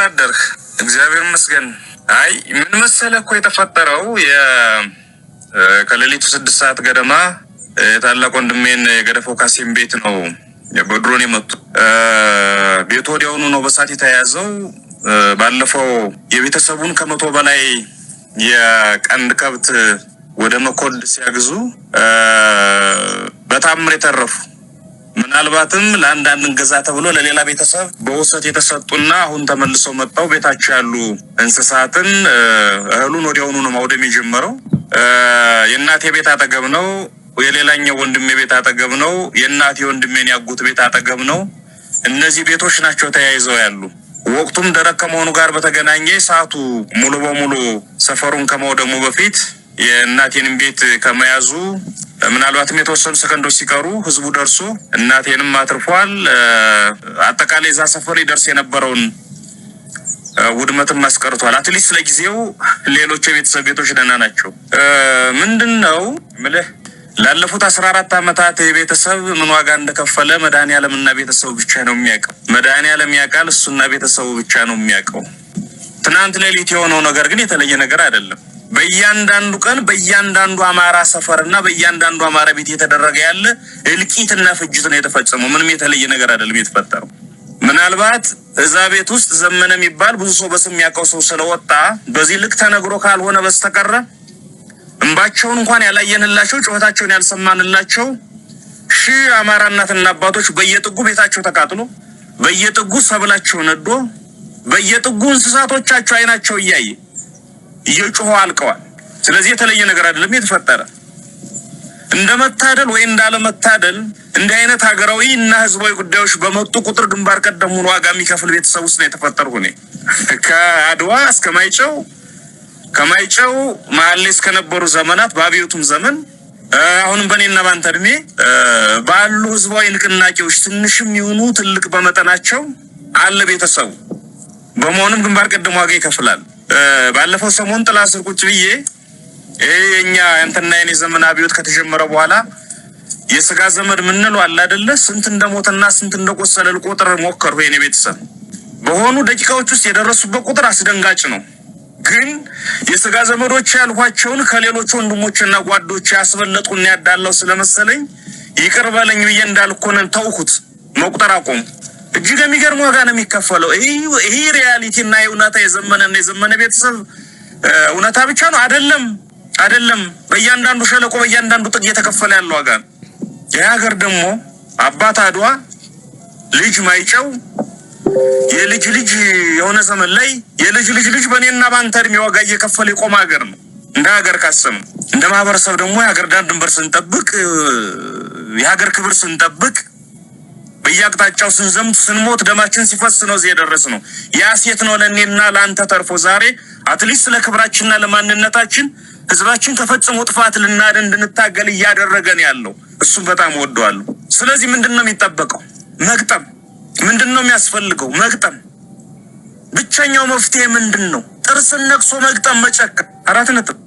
አደርክ? እግዚአብሔር ይመስገን። አይ ምን መሰለህ እኮ የተፈጠረው ከሌሊቱ 6 ሰዓት ገደማ ታላቅ ወንድሜን የገደፈው ካሴም ቤት ነው በድሮን የመጡ። ቤቱ ወዲያውኑ ነው በሳት የተያዘው። ባለፈው የቤተሰቡን ከመቶ በላይ የቀንድ ከብት ወደ መኮድ ሲያግዙ በታምር የተረፉ ምናልባትም ለአንዳንድ እንገዛ ተብሎ ለሌላ ቤተሰብ በውሰት የተሰጡና አሁን ተመልሰው መጣው ቤታቸው ያሉ እንስሳትን እህሉን ወዲያውኑ ነው ማውደም የጀመረው። የእናቴ ቤት አጠገብ ነው፣ የሌላኛው ወንድሜ ቤት አጠገብ ነው፣ የእናቴ ወንድሜን ያጉት ቤት አጠገብ ነው። እነዚህ ቤቶች ናቸው ተያይዘው ያሉ። ወቅቱም ደረቅ ከመሆኑ ጋር በተገናኘ ሰዓቱ ሙሉ በሙሉ ሰፈሩን ከመውደሙ በፊት የእናቴንም ቤት ከመያዙ ምናልባትም የተወሰኑ ሰከንዶች ሲቀሩ ህዝቡ ደርሶ እናቴንም አትርፏል። አጠቃላይ እዛ ሰፈር ይደርስ የነበረውን ውድመትም አስቀርቷል። አትሊስት ለጊዜው ሌሎች የቤተሰብ ቤቶች ደህና ናቸው። ምንድነው ምልህ ላለፉት 14 ዓመታት የቤተሰብ ምን ዋጋ እንደከፈለ መድኃኒዓለምና ቤተሰቡ ብቻ ነው የሚያውቀው። መድኃኒዓለም ያውቃል፣ እሱና ቤተሰቡ ብቻ ነው የሚያውቀው። ትናንት ሌሊት የሆነው ነገር ግን የተለየ ነገር አይደለም። በእያንዳንዱ ቀን በእያንዳንዱ አማራ ሰፈርና በእያንዳንዱ አማራ ቤት የተደረገ ያለ እልቂትና ፍጅት ነው የተፈጸመው። ምንም የተለየ ነገር አይደለም የተፈጠረው። ምናልባት እዛ ቤት ውስጥ ዘመነ የሚባል ብዙ ሰው በስም የሚያውቀው ሰው ስለወጣ በዚህ ልክ ተነግሮ ካልሆነ በስተቀረ እንባቸውን እንኳን ያላየንላቸው ጩኸታቸውን ያልሰማንላቸው ሺህ አማራ እናትና አባቶች በየጥጉ ቤታቸው ተቃጥሎ በየጥጉ ሰብላቸው ነዶ በየጥጉ እንስሳቶቻቸው አይናቸው እያየ እየጮሁ አልቀዋል። ስለዚህ የተለየ ነገር አይደለም የተፈጠረ። እንደመታደል ወይ እንዳለመታደል እንዲህ አይነት ሀገራዊ እና ህዝባዊ ጉዳዮች በመጡ ቁጥር ግንባር ቀደም ሆኖ ዋጋ የሚከፍል ቤተሰብ ውስጥ ነው የተፈጠርኩ እኔ። ከአድዋ እስከ ማይጨው ከማይጨው መሀል ላይ እስከነበሩ ዘመናት በአብዮቱም ዘመን አሁንም በእኔና ባንተ እድሜ ባሉ ህዝባዊ ንቅናቄዎች ትንሽም ይሁኑ ትልቅ በመጠናቸው አለ ቤተሰቡ። በመሆኑም ግንባር ቀደም ዋጋ ይከፍላል። ባለፈው ሰሞን ጥላ ስር ቁጭ ብዬ የኛ እንትና የኔ ዘመን አብዮት ከተጀመረ በኋላ የስጋ ዘመድ ምንለው አለ አይደለ? ስንት እንደሞተና ስንት እንደቆሰለ ልቆጥር ሞከርኩ። የኔ ቤተሰብ በሆኑ ደቂቃዎች ውስጥ የደረሱበት ቁጥር አስደንጋጭ ነው። ግን የስጋ ዘመዶች ያልኋቸውን ከሌሎች ወንድሞችና ጓዶች ያስበለጡና ያዳለው ስለመሰለኝ ይቅር በለኝ ብዬ እንዳልኮነን ተውኩት፣ መቁጠር አቆም። እጅግ የሚገርም ዋጋ ነው የሚከፈለው። ይሄ ሪያሊቲ እና እውነታ የዘመነ ቤተሰብ እውነታ ብቻ ነው አይደለም። በእያንዳንዱ ሸለቆ በእያንዳንዱ ጥግ እየተከፈለ ያለው ዋጋ ነው። የሀገር ደግሞ አባት አድዋ፣ ልጅ ማይጨው፣ የልጅ ልጅ የሆነ ዘመን ላይ የልጅ ልጅ በእኔና ባንተ እድሜ ዋጋ እየከፈለ የቆመ ሀገር ነው። እንደ ሀገር ካሰም እንደ ማህበረሰብ ደግሞ የሀገር ዳር ድንበር ስንጠብቅ የሀገር ክብር ስንጠብቅ በየአቅጣጫው ስንዘምት ስንሞት ደማችን ሲፈስ ነው እዚህ የደረስነው። ያ ሴት ነው ለእኔና ለአንተ ተርፎ ዛሬ አትሊስት ለክብራችንና ለማንነታችን ህዝባችን ከፈጽሞ ጥፋት ልናድን እንድንታገል እያደረገን ያለው እሱም በጣም ወደዋለሁ። ስለዚህ ምንድነው የሚጠበቀው? መግጠም። ምንድነው የሚያስፈልገው? መግጠም። ብቸኛው መፍትሄ ምንድነው? ጥርስን ነክሶ መግጠም፣ መጨከን። 4 ነጥብ